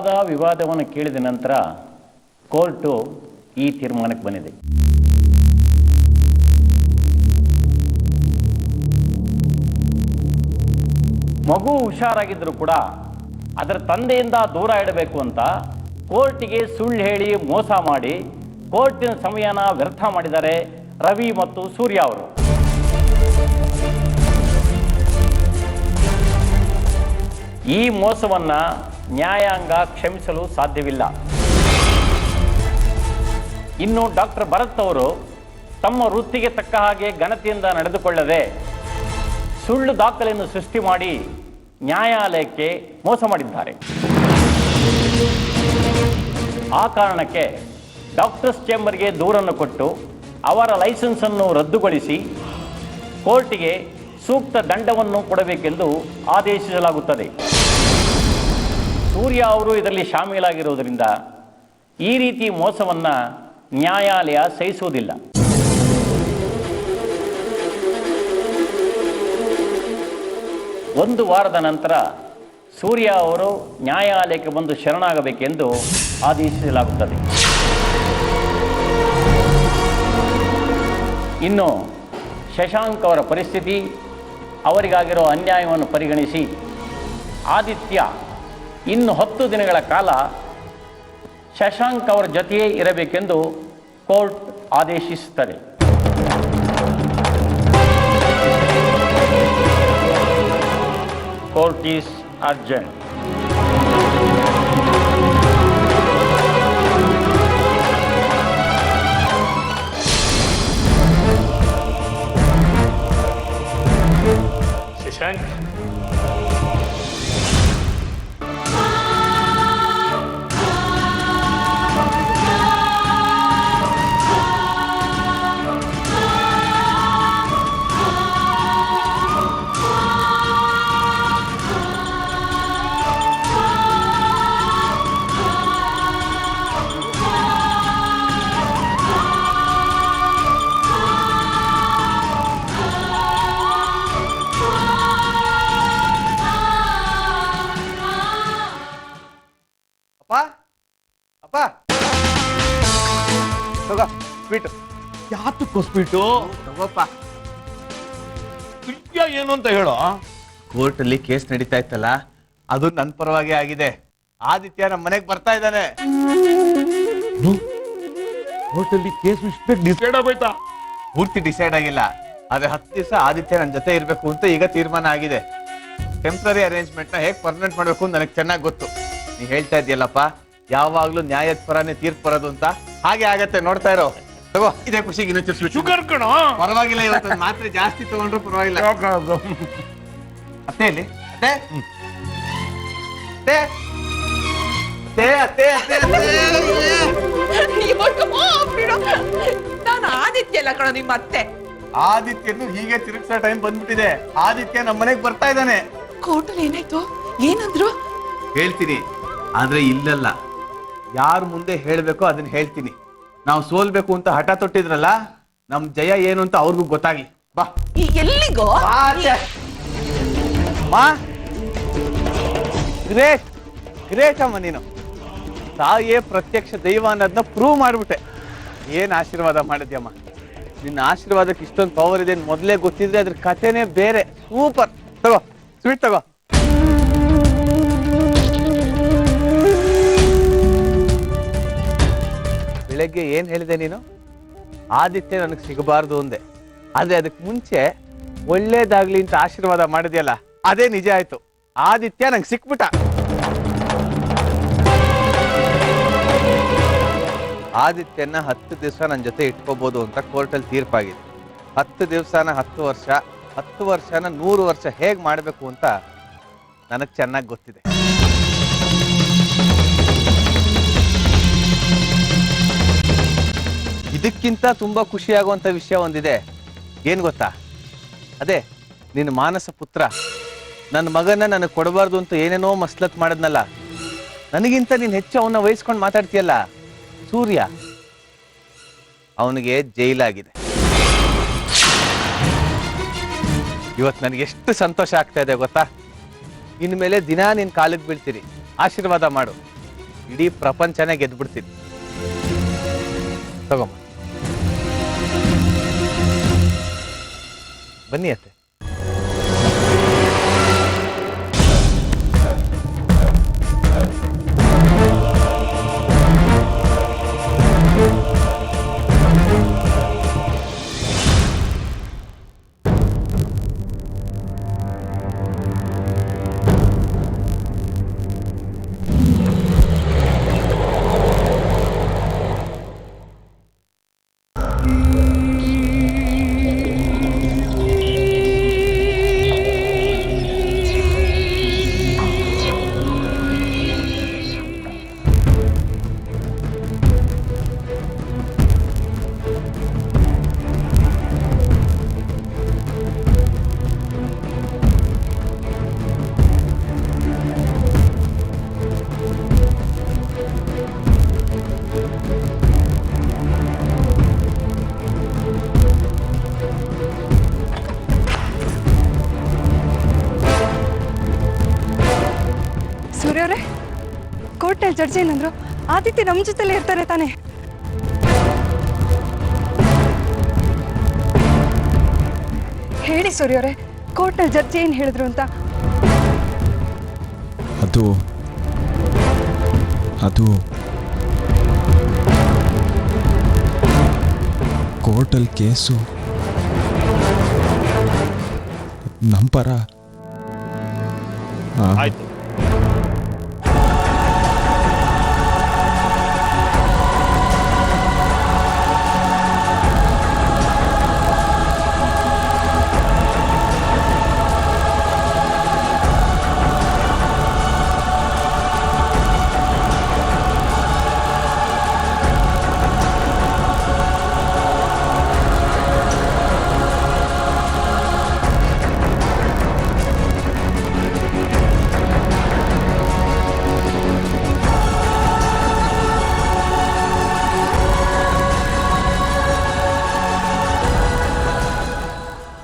ವಾದ ವಿವಾದವನ್ನು ಕೇಳಿದ ನಂತರ ಕೋರ್ಟು ಈ ತೀರ್ಮಾನಕ್ಕೆ ಬಂದಿದೆ. ಮಗು ಹುಷಾರಾಗಿದ್ದರೂ ಕೂಡ ಅದರ ತಂದೆಯಿಂದ ದೂರ ಇಡಬೇಕು ಅಂತ ಕೋರ್ಟಿಗೆ ಸುಳ್ಳು ಹೇಳಿ ಮೋಸ ಮಾಡಿ ಕೋರ್ಟಿನ ಸಮಯನ ವ್ಯರ್ಥ ಮಾಡಿದ್ದಾರೆ ರವಿ ಮತ್ತು ಸೂರ್ಯ ಅವರು. ಈ ಮೋಸವನ್ನು ನ್ಯಾಯಾಂಗ ಕ್ಷಮಿಸಲು ಸಾಧ್ಯವಿಲ್ಲ. ಇನ್ನು ಡಾಕ್ಟರ್ ಭರತ್ ಅವರು ತಮ್ಮ ವೃತ್ತಿಗೆ ತಕ್ಕ ಹಾಗೆ ಘನತೆಯಿಂದ ನಡೆದುಕೊಳ್ಳದೆ ಸುಳ್ಳು ದಾಖಲೆಯನ್ನು ಸೃಷ್ಟಿ ಮಾಡಿ ನ್ಯಾಯಾಲಯಕ್ಕೆ ಮೋಸ ಮಾಡಿದ್ದಾರೆ. ಆ ಕಾರಣಕ್ಕೆ ಡಾಕ್ಟರ್ಸ್ ಚೇಂಬರ್ಗೆ ದೂರನ್ನು ಕೊಟ್ಟು ಅವರ ಲೈಸೆನ್ಸನ್ನು ರದ್ದುಗೊಳಿಸಿ ಕೋರ್ಟಿಗೆ ಸೂಕ್ತ ದಂಡವನ್ನು ಕೊಡಬೇಕೆಂದು ಆದೇಶಿಸಲಾಗುತ್ತದೆ. ಸೂರ್ಯ ಅವರು ಇದರಲ್ಲಿ ಶಾಮೀಲಾಗಿರುವುದರಿಂದ ಈ ರೀತಿ ಮೋಸವನ್ನು ನ್ಯಾಯಾಲಯ ಸಹಿಸುವುದಿಲ್ಲ. ಒಂದು ವಾರದ ನಂತರ ಸೂರ್ಯ ಅವರು ನ್ಯಾಯಾಲಯಕ್ಕೆ ಬಂದು ಶರಣಾಗಬೇಕೆಂದು ಆದೇಶಿಸಲಾಗುತ್ತದೆ. ಇನ್ನು ಶಶಾಂಕ್ ಅವರ ಪರಿಸ್ಥಿತಿ, ಅವರಿಗಾಗಿರೋ ಅನ್ಯಾಯವನ್ನು ಪರಿಗಣಿಸಿ ಆದಿತ್ಯ ಇನ್ನು 10 ದಿನಗಳ ಕಾಲ ಶಶಾಂಕ್ ಅವರ ಜೊತೆಯೇ ಇರಬೇಕೆಂದು court ಆದೇಶಿಸುತ್ತದೆ. Court is urgent. Shashank. ಅಪ್ಪ ತಗೋ ಸ್ವೀಟು. ಯಾತಕ್ಕೋ ಸ್ವೀಟು? ತಗೋಪ್ಪ. ವಿಷಯ ಏನು ಅಂತ ಹೇಳೋ. ಕೋರ್ಟಲ್ಲಿ ಕೇಸ್ ನಡೀತಾ ಇತ್ತಲ್ಲ, ಅದು ನನ್ನ ಪರವಾಗಿ ಆಗಿದೆ. ಆದಿತ್ಯ ನಮ್ಮ ಮನೆಗೆ ಬರ್ತಾ ಇದ್ದಾನೆ. ಕೋರ್ಟಲ್ಲಿ ಕೇಸ್ ಇಷ್ಟೇ ಡಿಸೈಡ್ ಆಗೋಯ್ತಾ? ಪೂರ್ತಿ ಡಿಸೈಡ್ ಆಗಿಲ್ಲ, ಆದ್ರೆ 10 ದಿವಸ ಆದಿತ್ಯ ನನ್ನ ಜೊತೆ ಇರ್ಬೇಕು ಅಂತ ಈಗ ತೀರ್ಮಾನ ಆಗಿದೆ. ಟೆಂಪ್ರರಿ ಅರೇಂಜ್ಮೆಂಟ್ ನ ಹೇಗೆ ಪರ್ಮನೆಂಟ್ ಮಾಡ್ಬೇಕು ಅಂತ ನನಗೆ ಚೆನ್ನಾಗಿ ಗೊತ್ತು. ನೀ ಹೇಳ್ತಾ ಇದೆಯಲ್ಲಪ್ಪ, ಯಾವಾಗ್ಲೂ ನ್ಯಾಯದ ಪರನೇ ತೀರ್ಪು ಬರೋದು ಅಂತ, ಹಾಗೆ ಆಗತ್ತೆ, ನೋಡ್ತಾ ಇರೋ. ತಗೋ, ಇದೇ ಖುಷಿಗೆ ಇನ್ನೊಂದು ಶುಗರ್ ಕಣೋ. ಪರವಾಗಿಲ್ಲ, ಇವತ್ತು ಮಾತ್ರೆ ಜಾಸ್ತಿ ತಗೊಂಡ್ರು ಪರವಾಗಿಲ್ಲ. ಅತ್ತೆ ಇಲ್ಲಿ, ಅತ್ತೆ ಅತ್ತೆ ಅತ್ತೆ ನಾನು ಆದಿತ್ಯ ಅಲ್ಲ ಕಣ, ನಿಮ್ಮ ಅತ್ತೆ. ಆದಿತ್ಯನು ಹೀಗೆ ತಿರುಗಿಸೋ ಟೈಮ್ ಬಂದ್ಬಿಟ್ಟಿದೆ. ಆದಿತ್ಯ ನಮ್ಮ ಮನೆಗೆ ಬರ್ತಾ ಇದ್ದಾನೆ. ಕೋರ್ಟಲ್ಲಿ ಏನಾಯ್ತು? ಏನಂದ್ರು? ಹೇಳ್ತೀನಿ, ಆದ್ರೆ ಇಲ್ಲಲ್ಲ, ಯಾರ ಮುಂದೆ ಹೇಳ್ಬೇಕೋ ಅದನ್ನ ಹೇಳ್ತೀನಿ. ನಾವು ಸೋಲ್ಬೇಕು ಅಂತ ಹಠ ತೊಟ್ಟಿದ್ರಲ್ಲ, ನಮ್ ಜಯ ಏನು ಅಂತ ಅವ್ರಿಗೂ ಗೊತ್ತಾಗ್ಲಿ. ಬಾ. ಎಲ್ಲಿಗೋ? ಗ್ರೇಟ್ ಗ್ರೇಟ್ ಅಮ್ಮ, ನೀನು ತಾಯಿಯೇ ಪ್ರತ್ಯಕ್ಷ ದೈವ ಅನ್ನೋದನ್ನ ಪ್ರೂವ್ ಮಾಡ್ಬಿಟ್ಟೆ. ಏನ್ ಆಶೀರ್ವಾದ ಮಾಡಿದ್ಯಮ್ಮ. ನಿನ್ನ ಆಶೀರ್ವಾದಕ್ಕೆ ಇಷ್ಟೊಂದು ಪವರ್ ಇದೆ ಮೊದಲೇ ಗೊತ್ತಿದ್ರೆ ಅದ್ರ ಕಥೆನೇ ಬೇರೆ. ಸೂಪರ್. ತಗೋ ಸ್ವೀಟ್ ತಗೋ. ಬೆಳಗ್ಗೆ ಏನ್ ಹೇಳಿದೆ ನೀನು? ಆದಿತ್ಯ ನನಗೆ ಸಿಗಬಾರ್ದು ಅಂದೆ, ಆದ್ರೆ ಅದಕ್ಕೆ ಮುಂಚೆ ಒಳ್ಳೇದಾಗ್ಲಿ ಅಂತ ಆಶೀರ್ವಾದ ಮಾಡಿದ್ಯಲ್ಲ, ಅದೇ ನಿಜ ಆಯ್ತು. ಆದಿತ್ಯ ನಂಗೆ ಸಿಕ್ಬಿಟ್ಟ. ಆದಿತ್ಯನ 10 ದಿವಸ ನನ್ನ ಜೊತೆ ಇಟ್ಕೋಬಹುದು ಅಂತ ಕೋರ್ಟಲ್ಲಿ ತೀರ್ಪಾಗಿದೆ. 10 ದಿವಸನ 10 ವರ್ಷ, 10 ವರ್ಷನ 100 ವರ್ಷ ಹೇಗ್ ಮಾಡ್ಬೇಕು ಅಂತ ನನಗೆ ಚೆನ್ನಾಗಿ ಗೊತ್ತಿದೆ. ಇದಕ್ಕಿಂತ ತುಂಬಾ ಖುಷಿಯಾಗುವಂತ ವಿಷಯ ಒಂದಿದೆ. ಏನ್ ಗೊತ್ತಾ? ಅದೇ ನಿನ್ನ ಮಾನಸ ಪುತ್ರ ನನ್ನ ಮಗನ ನನಗೆ ಕೊಡಬಾರ್ದು ಅಂತ ಏನೇನೋ ಮಸ್ಲತ್ ಮಾಡಿದ್ನಲ್ಲ, ನನಗಿಂತ ನೀನ್ ಹೆಚ್ಚು ಅವನ್ನ ವಹಿಸ್ಕೊಂಡು ಮಾತಾಡ್ತೀಯಲ್ಲ, ಸೂರ್ಯ, ಅವನಿಗೆ ಜೈಲಾಗಿದೆ. ಇವತ್ತು ನನಗೆ ಎಷ್ಟು ಸಂತೋಷ ಆಗ್ತಾ ಇದೆ ಗೊತ್ತಾ? ಇನ್ಮೇಲೆ ದಿನ ನಿನ್ ಕಾಲಿಗೆ ಬೀಳ್ತೀರಿ, ಆಶೀರ್ವಾದ ಮಾಡು. ಇಡೀ ಪ್ರಪಂಚನೇ ಗೆದ್ಬಿಡ್ತೀನಿ. ತಗೊಮ್ಮ. ಬನ್ನಿ ಅತ್ತೆ. ಸೂರ್ಯವ್ರೆ, ಕೋರ್ಟಲ್ಲಿ ಜಡ್ಜ್ ಏನಂದ್ರು? ಆದಿತ್ಯ ನಮ್ಮ ಜೊತೆಲೇ ಇರ್ತಾರೆ ತಾನೆ? ಹೇಳಿ ಸೂರ್ಯವ್ರೆ, ಕೋರ್ಟ್ನಲ್ಲಿ ಜಡ್ಜ್ ಏನು ಹೇಳಿದ್ರು ಅಂತ? ಅದು ಕೋರ್ಟಲ್ಲಿ ಕೇಸು ನಮ್ಮ ಪರ. ಆಯ್ತು.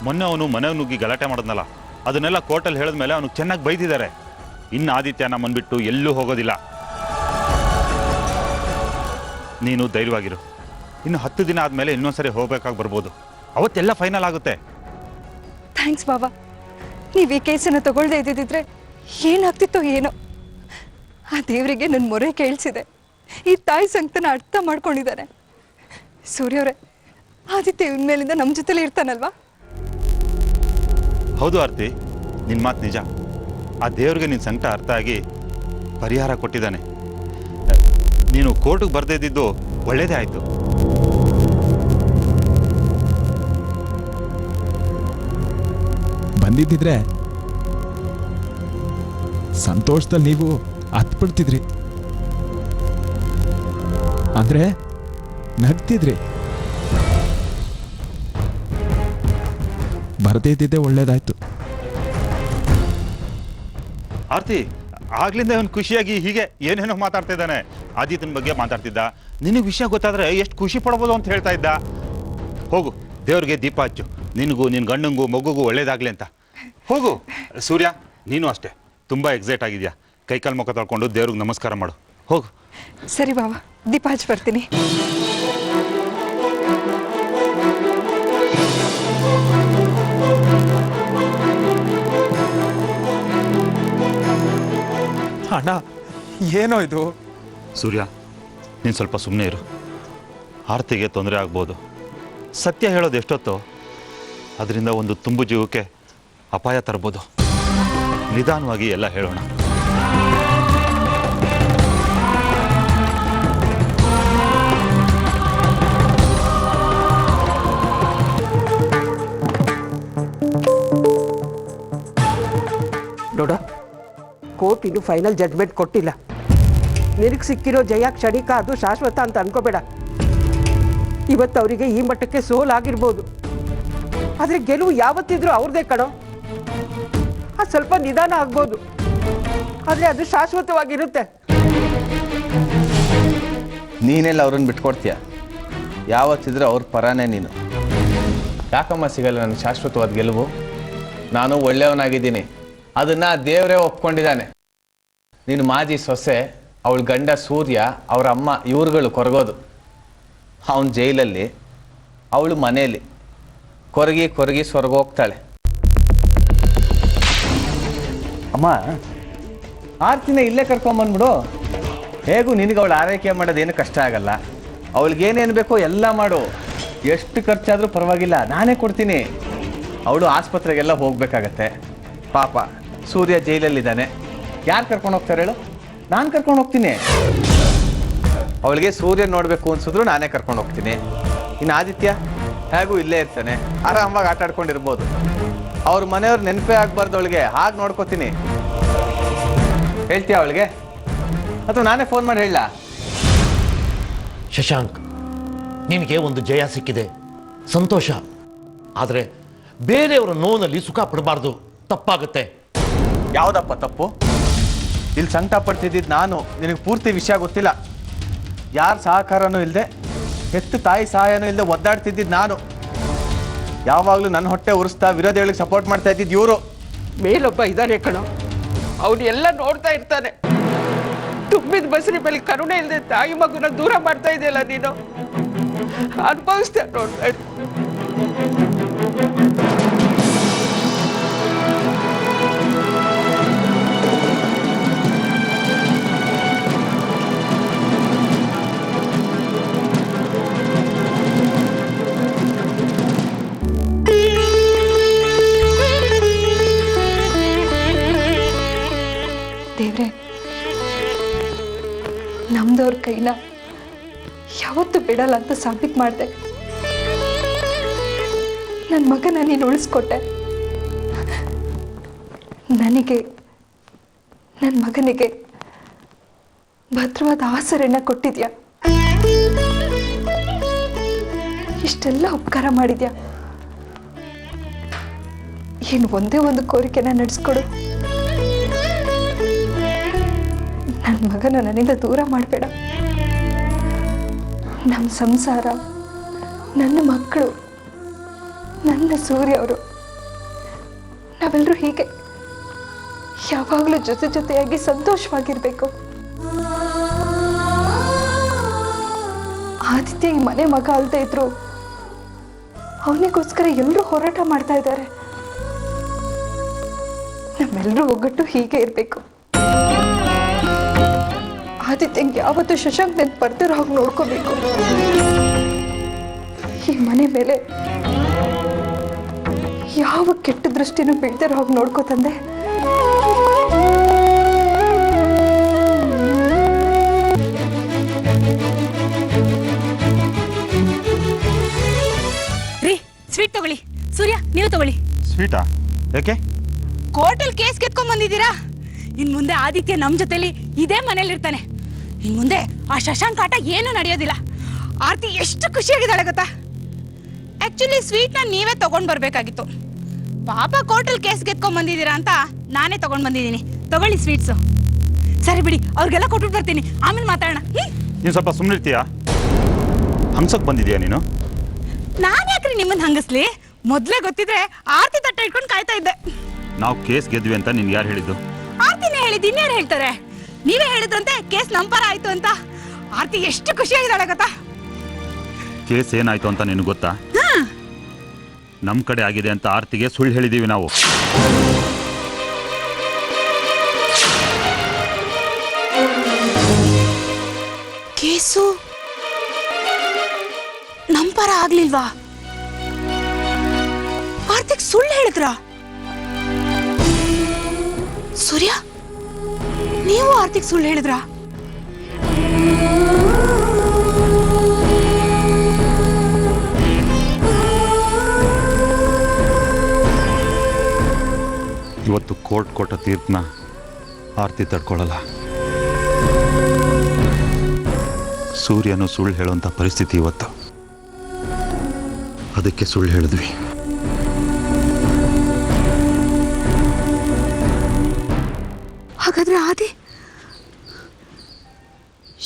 ಮೊನ್ನೆ ಅವನು ಮನೆ ನುಗ್ಗಿ ಗಲಾಟೆ ಮಾಡಿದ್ನಲ್ಲ, ಅದನ್ನೆಲ್ಲ ಕೋರ್ಟಲ್ಲಿ ಹೇಳಿದ್ಮೇಲೆ ಅವನು ಚೆನ್ನಾಗಿ ಬೈದಿದ್ದಾರೆ. ಇನ್ನು ಆದಿತ್ಯ ನಮ್ಮನ್ಬಿಟ್ಟು ಎಲ್ಲೂ ಹೋಗೋದಿಲ್ಲ. ನೀನು ಧೈರ್ಯವಾಗಿರು. ಇನ್ನು 10 ದಿನ ಆದಮೇಲೆ ಇನ್ನೊಂದ್ಸರಿ ಹೋಗ್ಬೇಕಾಗಿ ಬರ್ಬೋದು. ಅವತ್ತೆಲ್ಲ ಫೈನಲ್ ಆಗುತ್ತೆ. ಥ್ಯಾಂಕ್ಸ್ ಬಾಬಾ. ನೀವು ಈ ಕೇಸನ್ನು ತಗೊಳ್ದೇ ಇದ್ದಿದ್ರೆ ಏನಾಗ್ತಿತ್ತೋ ಏನೋ. ಆ ದೇವರಿಗೆ ನನ್ನ ಮೊರೆ ಕೇಳಿಸಿದೆ. ಈ ತಾಯಿ ಸಂಕಟನ ಅರ್ಥ ಮಾಡ್ಕೊಂಡಿದ್ದಾರೆ. ಸೂರ್ಯವ್ರೆ, ಆದಿತ್ಯ ಇನ್ಮೇಲಿಂದ ನಮ್ಮ ಜೊತೆಲೇ ಇರ್ತಾನಲ್ವಾ? ಹೌದು ಆರ್ತಿ, ನಿನ್ನ ಮಾತು ನಿಜ. ಆ ದೇವ್ರಿಗೆ ನಿನ್ನ ಸಂಕಟ ಅರ್ಥ ಆಗಿ ಪರಿಹಾರ ಕೊಟ್ಟಿದ್ದಾನೆ. ನೀನು ಕೋರ್ಟಿಗೆ ಬರ್ದೇ ಇದ್ದಿದ್ದು ಒಳ್ಳೇದೇ ಆಯಿತು. ಬಂದಿದ್ದಿದ್ರೆ ಸಂತೋಷದಲ್ಲಿ ನೀವು ಹತ್ಬಿಡ್ತಿದ್ರಿ, ಅಂದ್ರೆ ನಗ್ತಿದ್ರಿ. ಬರದೇ ಇದ್ದಿದ್ದೆ ಒಳ್ಳೇದಾಯ್ತು. ಆರ್ತಿ, ಆಗ್ಲಿಂದ ಅವನು ಖುಷಿಯಾಗಿ ಹೀಗೆ ಏನೇನೋ ಮಾತಾಡ್ತಾ ಇದ್ದಾನೆ. ಆದಿತ್ಯನ ಬಗ್ಗೆ ಮಾತಾಡ್ತಿದ್ದ. ನಿನಗೆ ವಿಷಯ ಗೊತ್ತಾದ್ರೆ ಎಷ್ಟು ಖುಷಿ ಪಡ್ಬೋದು ಅಂತ ಹೇಳ್ತಾ ಇದ್ದ. ಹೋಗು, ದೇವ್ರಿಗೆ ದೀಪ ಹಚ್ಚು. ನಿನಗೂ ನಿನ್ನ ಗಂಡಂಗೂ ಮಗುಗೂ ಒಳ್ಳೇದಾಗ್ಲಿ ಅಂತ ಹೋಗು. ಸೂರ್ಯ, ನೀನು ಅಷ್ಟೇ ತುಂಬ ಎಕ್ಸೈಟ್ ಆಗಿದ್ಯಾ. ಕೈಕಾಲು ಮುಖ ತೊಳ್ಕೊಂಡು ದೇವ್ರಿಗೆ ನಮಸ್ಕಾರ ಮಾಡು. ಹೋಗು. ಸರಿ ಬಾಬಾ, ದೀಪ ಹಚ್ಚಿ ಬರ್ತೀನಿ. ಅಣ್ಣ, ಏನೋ ಇದು? ಸೂರ್ಯ, ನೀನು ಸ್ವಲ್ಪ ಸುಮ್ಮನೆ ಇರು. ಆರ್ತಿಗೆ ತೊಂದರೆ ಆಗ್ಬೋದು. ಸತ್ಯ ಹೇಳೋದು ಎಷ್ಟೊತ್ತೋ ಅದರಿಂದ ಒಂದು ತುಂಬು ಜೀವಕ್ಕೆ ಅಪಾಯ ತರ್ಬೋದು. ನಿಧಾನವಾಗಿ ಎಲ್ಲ ಹೇಳೋಣ. ನೋಡ, ಕೋರ್ಟ್ ಇನ್ನು ಫೈನಲ್ ಜಡ್ಜ್ಮೆಂಟ್ ಕೊಟ್ಟಿಲ್ಲ. ನಿನಗೆ ಸಿಕ್ಕಿರೋ ಜಯ ಕ್ಷಣಿಕ, ಅದು ಶಾಶ್ವತ ಅಂತ ಅನ್ಕೋಬೇಡ. ಇವತ್ತು ಅವರಿಗೆ ಈ ಮಟ್ಟಕ್ಕೆ ಸೋಲಾಗಿರ್ಬೋದು, ಆದರೆ ಗೆಲುವು ಯಾವತ್ತಿದ್ರೂ ಅವ್ರದೇ ಕಣೋ. ಅದು ಸ್ವಲ್ಪ ನಿಧಾನ ಆಗ್ಬೋದು, ಆದರೆ ಅದು ಶಾಶ್ವತವಾಗಿರುತ್ತೆ. ನೀನೆಲ್ಲ ಅವ್ರನ್ನ ಬಿಟ್ಕೊಡ್ತೀಯ? ಯಾವತ್ತಿದ್ರೂ ಅವ್ರ ಪರಾನೇ ನೀನು. ಯಾಕಮ್ಮ ಸಿಗಲ್ಲ ನನಗೆ ಶಾಶ್ವತವಾದ ಗೆಲುವು? ನಾನು ಒಳ್ಳೆಯವನಾಗಿದ್ದೀನಿ, ಅದನ್ನು ದೇವರೇ ಒಪ್ಕೊಂಡಿದ್ದಾನೆ. ನೀನು ಮಾಜಿ ಸೊಸೆ, ಅವಳ ಗಂಡ ಸೂರ್ಯ, ಅವ್ರ ಅಮ್ಮ, ಇವ್ರುಗಳು ಕೊರಗೋದು. ಅವನು ಜೈಲಲ್ಲಿ, ಅವಳು ಮನೆಯಲ್ಲಿ ಕೊರಗಿ ಕೊರಗಿ ಸ್ವರ್ಗೋಗ್ತಾಳೆ. ಅಮ್ಮ, ಆರ್ತಿನ ಇಲ್ಲೇ ಕರ್ಕೊಂಬಂದ್ಬಿಡು. ಹೇಗೂ ನಿನಗೆ ಅವಳು ಆರೈಕೆ ಮಾಡೋದೇನು ಕಷ್ಟ ಆಗಲ್ಲ. ಅವಳಿಗೇನೇನು ಬೇಕೋ ಎಲ್ಲ ಮಾಡು. ಎಷ್ಟು ಖರ್ಚಾದರೂ ಪರವಾಗಿಲ್ಲ, ನಾನೇ ಕೊಡ್ತೀನಿ. ಅವಳು ಆಸ್ಪತ್ರೆಗೆಲ್ಲ ಹೋಗ್ಬೇಕಾಗತ್ತೆ. ಪಾಪ ಸೂರ್ಯ ಜೈಲಲ್ಲಿದ್ದಾನೆ. ಯಾರು ಕರ್ಕೊಂಡು ಹೋಗ್ತಾರೆ ಹೇಳು? ನಾನು ಕರ್ಕೊಂಡು ಹೋಗ್ತೀನಿ. ಅವಳಿಗೆ ಸೂರ್ಯ ನೋಡಬೇಕು ಅನ್ಸಿದ್ರು ನಾನೇ ಕರ್ಕೊಂಡು ಹೋಗ್ತೀನಿ. ಇನ್ನು ಆದಿತ್ಯ ಹೇಗೂ ಇಲ್ಲೇ ಇರ್ತಾನೆ, ಆರಾಮಾಗಿ ಆಟ ಆಡ್ಕೊಂಡಿರ್ಬೋದು. ಅವ್ರ ಮನೆಯವ್ರು ನೆನಪೇ ಆಗ್ಬಾರ್ದು ಅವಳಿಗೆ, ಹಾಗೆ ನೋಡ್ಕೋತೀನಿ. ಹೇಳ್ತೀಯ ಅವಳಿಗೆ, ಅಥವಾ ನಾನೇ ಫೋನ್ ಮಾಡಿ ಹೇಳ? ಶಶಾಂಕ್, ನಿನಗೆ ಒಂದು ಜಯ ಸಿಕ್ಕಿದೆ, ಸಂತೋಷ. ಆದರೆ ಬೇರೆಯವರ ನೋವಿನಲ್ಲಿ ಸುಖ ಪಡಬಾರ್ದು, ತಪ್ಪಾಗುತ್ತೆ. ಯಾವುದಪ್ಪ ತಪ್ಪು? ಇಲ್ಲಿ ಸಂಕಟ ಪಡ್ತಿದ್ದಿದ್ದು ನಾನು, ನಿನಗೆ ಪೂರ್ತಿ ವಿಷಯ ಗೊತ್ತಿಲ್ಲ. ಯಾರ ಸಹಕಾರನೂ ಇಲ್ಲದೆ, ಹೆತ್ತು ತಾಯಿ ಸಹಾಯನೂ ಇಲ್ಲದೆ ಒದ್ದಾಡ್ತಿದ್ದಿದ್ದು ನಾನು. ಯಾವಾಗಲೂ ನನ್ನ ಹೊಟ್ಟೆ ಉರಿಸ್ತಾ ವಿರೋಧಿಗಳಿಗೆ ಸಪೋರ್ಟ್ ಮಾಡ್ತಾ ಇದ್ದಿದ್ದು ಇವರು. ಮೇಲೊಬ್ಬ ಇದ್ದಾನೆ ಕಣೋ, ಅವನು ಎಲ್ಲ ನೋಡ್ತಾ ಇರ್ತಾನೆ. ತುಂಬಿದ ಬಸರಿ ಮೇಲೆ ಕರುಣೆ ಇಲ್ಲದೆ ತಾಯಿ ಮಗುನ ದೂರ ಮಾಡ್ತಾ ಇದೆಯಲ್ಲ ನೀನು, ಅನುಭವಿಸ್ತಾ ನೋಡ್ತಾ ಇರ್ತೀನಿ. ದೇವ್ರೆ, ನಮ್ದವ್ರ ಕೈನ ಯಾವತ್ತೂ ಬಿಡಲ್ಲ ಅಂತ ಸಾಬೀತು ಮಾಡಿದೆ. ನನ್ನ ಮಗನ ನೀನು ಉಳಿಸ್ಕೊಟ್ಟೆ. ನನಗೆ, ನನ್ನ ಮಗನಿಗೆ ಭದ್ರವಾದ ಆಸರೆನ ಕೊಟ್ಟಿದ್ಯಾ. ಇಷ್ಟೆಲ್ಲ ಉಪಕಾರ ಮಾಡಿದ್ಯಾ. ಏನು ಒಂದೇ ಒಂದು ಕೋರಿಕೆನ ನಡೆಸ್ಕೊಡು. ನನ್ನ ಮಗನ ನನ್ನಿಂದ ದೂರ ಮಾಡಬೇಡ. ನಮ್ಮ ಸಂಸಾರ, ನನ್ನ ಮಕ್ಕಳು, ನನ್ನ ಸೂರ್ಯ ಅವರು, ನಾವೆಲ್ಲರೂ ಹೀಗೆ ಯಾವಾಗಲೂ ಜೊತೆ ಜೊತೆಯಾಗಿ ಸಂತೋಷವಾಗಿರ್ಬೇಕು. ಆದಿತ್ಯ ಈ ಮನೆ ಮಗ ಅಲ್ದೇ ಇದ್ರು ಅವನಿಗೋಸ್ಕರ ಎಲ್ಲರೂ ಹೋರಾಟ ಮಾಡ್ತಾ ಇದ್ದಾರೆ. ನಮ್ಮೆಲ್ಲರೂ ಒಗ್ಗಟ್ಟು ಹೀಗೆ ಇರಬೇಕು. ಆದಿತ್ಯಂಗೆ ಯಾವತ್ತೂ ಶಶಾಂಕ್ ನೆನ್ ಬರ್ದಿರೋ ಹಾಗೆ ನೋಡ್ಕೋಬೇಕು. ಈ ಮನೆ ಮೇಲೆ ಯಾವ ಕೆಟ್ಟ ದೃಷ್ಟಿನೂ ಬೀಳ್ದಿರೋ ಹಾಗೆ ನೋಡ್ಕೋತಂದೆ. ರೀ, ಸ್ವೀಟ್ ತಗೊಳ್ಳಿ. ಸೂರ್ಯ, ನೀವು ತಗೊಳ್ಳಿ. ಸ್ವೀಟಾ? ಯಾಕೆ? ಕೋರ್ಟಲ್ ಕೇಸ್ ಗೆದ್ಕೊಂಡ್ ಬಂದಿದ್ದೀರಾ. ಇನ್ ಮುಂದೆ ಆದಿತ್ಯ ನಮ್ ಜೊತೆಲಿ ಇದೇ ಮನೇಲಿ ಇರ್ತಾನೆ. ಇನ್ ಮುಂದೆ ಆ ಶಶಾಂಕ್ ಆಟ ಏನು ನಡೆಯೋದಿಲ್ಲ. ಆರ್ತಿ ಎಷ್ಟು ಖುಷಿಯಾಗಿದ್ದಾಳೆ ಗೊತ್ತಾ. ಆಕ್ಚುಲಿ ಸ್ವೀಟ್ನ ನೀವೇ ತಗೊಂಡ್ ಬರ್ಬೇಕಾಗಿತ್ತು. ಪಾಪ ಕೋರ್ಟಲ್ ಕೇಸ್ ಗೆದ್ಕೊಂಡ್ ಬಂದಿದ್ದೀರಾ ಅಂತ ನಾನೇ ತಗೊಂಡ್ ಬಂದಿದ್ದೀನಿ. ತಗೊಳ್ಳಿ ಸ್ವೀಟ್ಸು. ಸರಿ ಬಿಡಿ, ಅವ್ರಿಗೆಲ್ಲ ಕೊಟ್ಬಿಟ್ಟು ಬರ್ತೀನಿ, ಆಮೇಲೆ ಮಾತಾಡೋಣ. ನೀನು ಸ್ವಲ್ಪ ಸುಮ್ಮನಿರ್ತೀಯಾ? ಹಂಸಕ್ ಬಂದಿದ್ಯಾ ನೀನು? ನಾನು ಯಾಕ್ರಿ ನಿಮ್ಮನ್ನ ಹಂಗಸ್ಲಿ? ಮೊದ್ಲೇ ಗೊತ್ತಿದ್ರೆ ಆರ್ತಿ ತಟ್ಟ ಇಟ್ಕೊಂಡು ಕಾಯ್ತಾ ಇದ್ದೆ. ನಾವು ಕೇಸ್ ಗೆದ್ವಿ ಅಂತ ನಿನ್ಗೆ ಯಾರು ಹೇಳಿದ್ದು? ಆರ್ತಿನೇ ಹೇಳಿದ್ದು, ಇನ್ಯಾರು ಹೇಳ್ತಾರೆ? ನೀವೇ ಹೇಳಿದ್ರಂತೆ ಕೇಸ್ ನಂಪರ ಆಯ್ತು ಅಂತ. ಆರ್ತಿ ಎಷ್ಟು ಖುಷಿಯಾಗಿದ್ದಾಳೆ ಗೊತ್ತಾ. ಕೇಸ್ ಏನಾಯ್ತು ಅಂತ ನಿನಗೆ ಗೊತ್ತಾ? ನಮ್ಮ ಕಡೆ ಆಗಿದೆ ಅಂತ ಆರ್ತಿಗೆ ಸುಳ್ಳು ಹೇಳಿದೀವಿ ನಾವು. ಕೇಸು ನಂಪರ ಆಗ್ಲಿಲ್ವಾ? ಆರ್ತಿಗ್ ಸುಳ್ಳು ಹೇಳಿದ್ರ? ಸೂರ್ಯ, ನೀವು ಆರ್ತಿಗ್ ಸುಳ್ಳು ಹೇಳಿದ್ರ? ಇವತ್ತು ಕೋರ್ಟ್ ಕೊಟ್ಟ ತೀರ್ಪನ್ನ ಆರ್ತಿ ತಡ್ಕೊಳ್ಳಲ್ಲ. ಸೂರ್ಯನು ಸುಳ್ಳು ಹೇಳುವಂಥ ಪರಿಸ್ಥಿತಿ ಇವತ್ತು. ಅದಕ್ಕೆ ಸುಳ್ಳು ಹೇಳಿದ್ವಿ. ಹಾಗಾದ್ರೆ ಆದಿ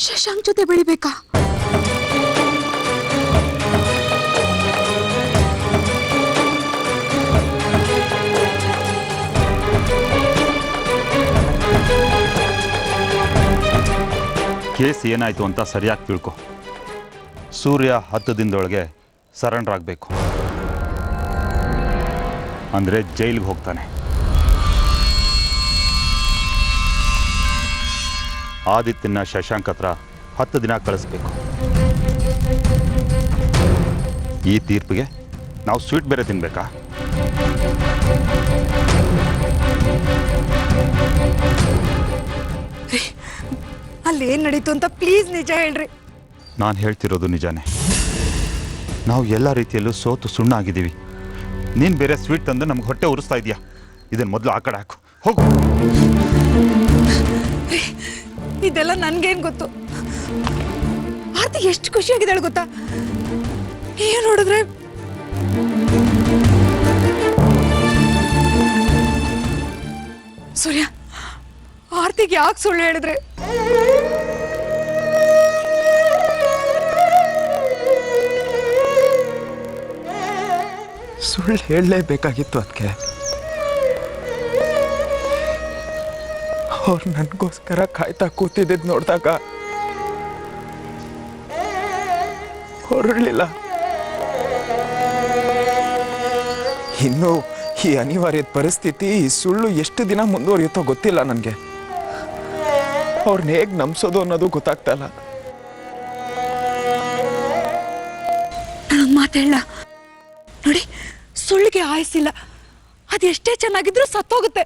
ಶಶಾಂಕ್ ಜೊತೆ ಬೆಳಿಬೇಕಾ? ಕೇಸ್ ಏನಾಯಿತು ಅಂತ ಸರಿಯಾಗಿ ತಿಳ್ಕೊ. ಸೂರ್ಯ 10 ದಿನದೊಳಗೆ ಸರೆಂಡರ್ ಆಗಬೇಕು, ಅಂದರೆ ಜೈಲಿಗೆ ಹೋಗ್ತಾನೆ. ಆದಿತ್ಯನ ಶಶಾಂಕ್ ಹತ್ರ 10 ದಿನ ಕಳಿಸ್ಬೇಕು. ಈ ತೀರ್ಪಿಗೆ ನಾವು ಸ್ವೀಟ್ ಬೇರೆ ತಿನ್ಬೇಕಾ? ಅಲ್ಲಿ ಏನ್ ನಡೀತು ಅಂತ ಪ್ಲೀಸ್ ನಿಜ ಹೇಳ್ರಿ. ನಾನು ಹೇಳ್ತಿರೋದು ನಿಜಾನೇ. ನಾವು ಎಲ್ಲ ರೀತಿಯಲ್ಲೂ ಸೋತು ಸುಣ್ಣ ಆಗಿದ್ದೀವಿ. ನೀನು ಬೇರೆ ಸ್ವೀಟ್ ತಂದು ನಮ್ಗೆ ಹೊಟ್ಟೆ ಉರಿಸ್ತಾ ಇದೆಯಾ? ಇದನ್ನು ಮೊದಲು ಆ ಕಡೆ ಹಾಕು, ಹೋಗು. ಇದೆಲ್ಲ ನನ್ಗೇನ್ ಗೊತ್ತು. ಆರ್ತಿ ಎಷ್ಟು ಖುಷಿಯಾಗಿದ್ದಾಳೆ ಗೊತ್ತಾ? ಏನ್ ನೋಡಿದ್ರೆ ಸೂರ್ಯ, ಆರ್ತಿಗೆ ಯಾಕೆ ಸುಳ್ಳು ಹೇಳಿದ್ರೆ? ಸುಳ್ಳು ಹೇಳಲೇಬೇಕಾಗಿತ್ತು ಅದಕ್ಕೆ. ಅವ್ರು ನನಗೋಸ್ಕರ ಕಾಯ್ತಾ ಕೂತಿದ್ದಿದ್ದು ನೋಡಿದಾಗ ಹೊರಡಲಿಲ್ಲ. ಇನ್ನು ಈ ಅನಿವಾರ್ಯದ ಪರಿಸ್ಥಿತಿ, ಈ ಸುಳ್ಳು ಎಷ್ಟು ದಿನ ಮುಂದುವರಿಯುತ್ತೋ ಗೊತ್ತಿಲ್ಲ ನನಗೆ. ಅವ್ರನ್ನ ಹೇಗೆ ನಂಬಿಸೋದು ಅನ್ನೋದು ಗೊತ್ತಾಗ್ತಾ ಇಲ್ಲ. ನಾನೊಂದು ಮಾತು ಹೇಳ ನೋಡಿ, ಸುಳ್ಳಿಗೆ ಆಯಸ್ಸಿಲ್ಲ. ಅದೆಷ್ಟೇ ಚೆನ್ನಾಗಿದ್ರೂ ಸತ್ತೋಗುತ್ತೆ.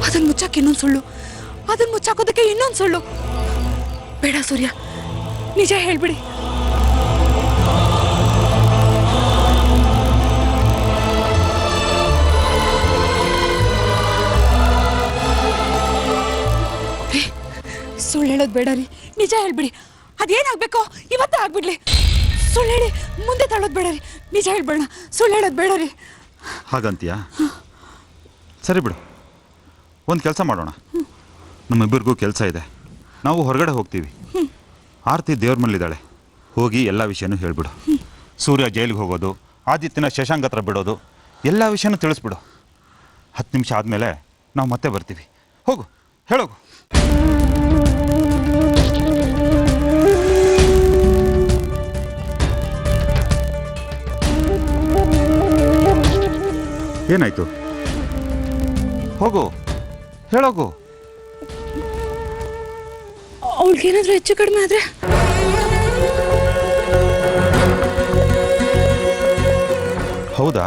ಅದನ್ನ ಮುಚ್ಚಕ್ಕೆ ಇನ್ನೊಂದು ಸುಳ್ಳು, ಅದನ್ನ ಮುಚ್ಚಾಕೋದಕ್ಕೆ ಇನ್ನೊಂದು ಸುಳ್ಳು. ಬೇಡ ಸೂರ್ಯ, ನಿಜ ಹೇಳ್ಬಿಡಿ. ಸುಳ್ಳು ಹೇಳೋದು ಬೇಡ ರೀ, ನಿಜ ಹೇಳ್ಬಿಡಿ. ಅದೇನಾಗಬೇಕೋ ಇವತ್ತೇ ಆಗ್ಬಿಡ್ಲಿ. ಸುಳ್ಳು ಹೇಳಿ ಮುಂದೆ ತಳ್ಳೋದು ಬೇಡ ರೀ, ನಿಜ ಹೇಳ್ಬೇಡ. ಸುಳ್ಳು ಹೇಳೋದು ಬೇಡ ರೀ. ಹಾಗಂತೀಯಾ? ಸರಿ ಬಿಡು, ಒಂದು ಕೆಲಸ ಮಾಡೋಣ. ನಮ್ಮಿಬ್ಬರಿಗೂ ಕೆಲಸ ಇದೆ, ನಾವು ಹೊರಗಡೆ ಹೋಗ್ತೀವಿ. ಆರ್ತಿ ದೇವ್ರ ಮನೇಲಿದ್ದಾಳೆ, ಹೋಗಿ ಎಲ್ಲ ವಿಷಯನೂ ಹೇಳ್ಬಿಡು. ಸೂರ್ಯ ಜೈಲಿಗೆ ಹೋಗೋದು, ಆದಿತ್ಯನ ಶಶಾಂಕ್ ಹತ್ರ ಬಿಡೋದು, ಎಲ್ಲ ವಿಷಯನೂ ತಿಳಿಸ್ಬಿಡು. 10 ನಿಮಿಷ ಆದಮೇಲೆ ನಾವು ಮತ್ತೆ ಬರ್ತೀವಿ. ಹೋಗು, ಹೇಳೋಗು. ಏನಾಯ್ತು? ಹೋಗು, ಹೇಳೋಗು. ಅವಳಿಗೇನಾದ್ರೂ ಹೆಚ್ಚು ಕಡಿಮೆ ಆದ್ರೆ? ಹೌದಾ?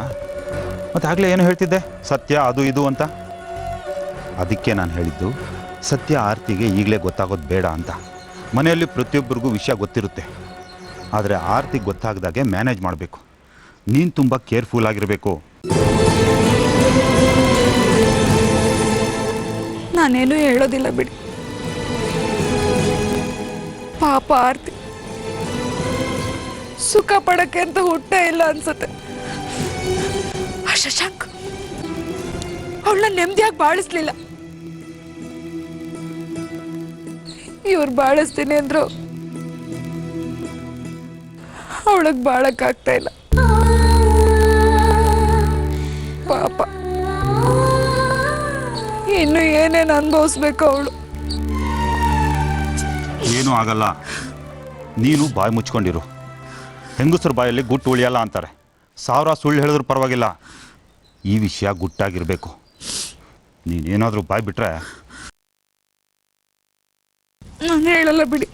ಮತ್ತೆ ಆಗಲೇ ಏನು ಹೇಳ್ತಿದ್ದೆ, ಸತ್ಯ ಅದು ಇದು ಅಂತ? ಅದಕ್ಕೆ ನಾನು ಹೇಳಿದ್ದು, ಸತ್ಯ ಆರ್ತಿಗೆ ಈಗಲೇ ಗೊತ್ತಾಗೋದು ಬೇಡ ಅಂತ. ಮನೆಯಲ್ಲಿ ಪ್ರತಿಯೊಬ್ಬರಿಗೂ ವಿಷಯ ಗೊತ್ತಿರುತ್ತೆ, ಆದರೆ ಆರ್ತಿಗೆ ಗೊತ್ತಾಗದಾಗೆ ಮ್ಯಾನೇಜ್ ಮಾಡಬೇಕು. ನೀನು ತುಂಬ ಕೇರ್ಫುಲ್ ಆಗಿರಬೇಕು. ನಾನೇನು ಹೇಳೋದಿಲ್ಲ ಬಿಡಿ. ಪಾಪ ಆರ್ತಿ ಸುಖ ಪಡಕ್ಕೆ ಅಂತ ಹುಟ್ಟೇ ಇಲ್ಲ ಅನ್ಸುತ್ತೆ. ಆ ಶಶಾಂಕ್ ಅವಳನ್ನ ನೆಮ್ಮದಿಯಾಗಿ ಬಾಳಿಸ್ಲಿಲ್ಲ. ಇವ್ರು ಬಾಳಿಸ್ತೀನಿ ಅಂದ್ರು ಅವಳಗ್ ಬಾಳಕ್ಕಾಗ್ತಾ ಇಲ್ಲ. ಪಾಪ ಇನ್ನು ಏನೇನು ಅನುಭವಿಸ್ಬೇಕು ಅವಳು. ಏನೂ ಆಗಲ್ಲ, ನೀನು ಬಾಯಿ ಮುಚ್ಕೊಂಡಿರು. ಹೆಂಗಸರ ಬಾಯಲ್ಲಿ ಗುಟ್ಟು ಉಳಿಯಲ್ಲ ಅಂತಾರೆ. 1000 ಸುಳ್ಳು ಹೇಳಿದ್ರು ಪರವಾಗಿಲ್ಲ, ಈ ವಿಷಯ ಗುಟ್ಟಾಗಿರಬೇಕು. ನೀನೇನಾದರೂ ಬಾಯಿ ಬಿಟ್ರೆ ನಾನು ಹೇಳಲ್ಲ ಬಿಡಿ.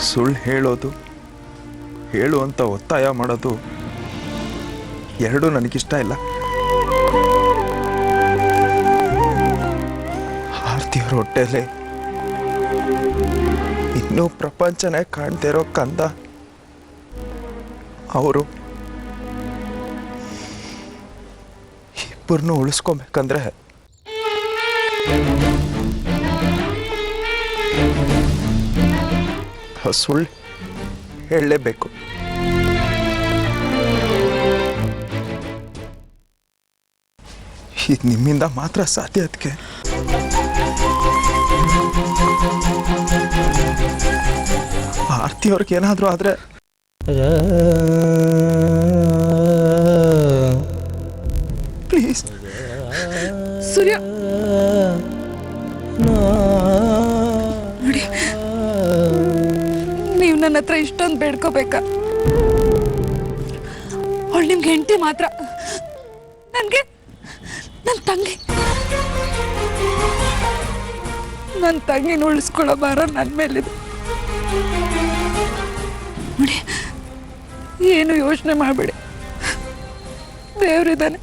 ಸುಳ್ಳು ಹೇಳೋದು, ಹೇಳು ಅಂತ ಒತ್ತಾಯ ಮಾಡೋದು ಎರಡೂ ನನಗಿಷ್ಟ ಇಲ್ಲ. ಆರ್ತಿಯವ್ರ ಹೊಟ್ಟೆಲೆ ಇನ್ನೂ ಪ್ರಪಂಚನೇ ಕಾಣ್ತಾ ಇರೋ ಕಂದ ಅವರು ಇಬ್ಬರನ್ನೂ ಉಳಿಸ್ಕೊಬೇಕಂದ್ರೆ ಸುಳ್ಳು ಹೇಳಲೇಬೇಕು. ಇದು ನಿಮ್ಮಿಂದ ಮಾತ್ರ ಸಾಧ್ಯ. ಅದಕ್ಕೆ ಆರ್ತಿಯವ್ರಿಗೆ ಏನಾದರೂ ಆದರೆ ಪ್ಲೀಸ್ ಸೂರ್ಯ ನೋಡಿ, ನೀವು ನನ್ನ ಹತ್ರ ಇಷ್ಟೊಂದು ಬೇಡ್ಕೋಬೇಕಾ? ಅವಳು ನಿಮ್ಗೆ ಹೆಂಡತಿ ಮಾತ್ರ, ನನಗೆ ನನ್ನ ತಂಗಿ. ನನ್ನ ತಂಗಿನ ಉಳಿಸ್ಕೊಳ್ಳೋ ಭಾರ ನನ್ನ ಮೇಲಿದೆ. ನೋಡಿ, ಏನು ಯೋಚನೆ ಮಾಡಬೇಡಿ, ದೇವ್ರಿದ್ದಾನೆ.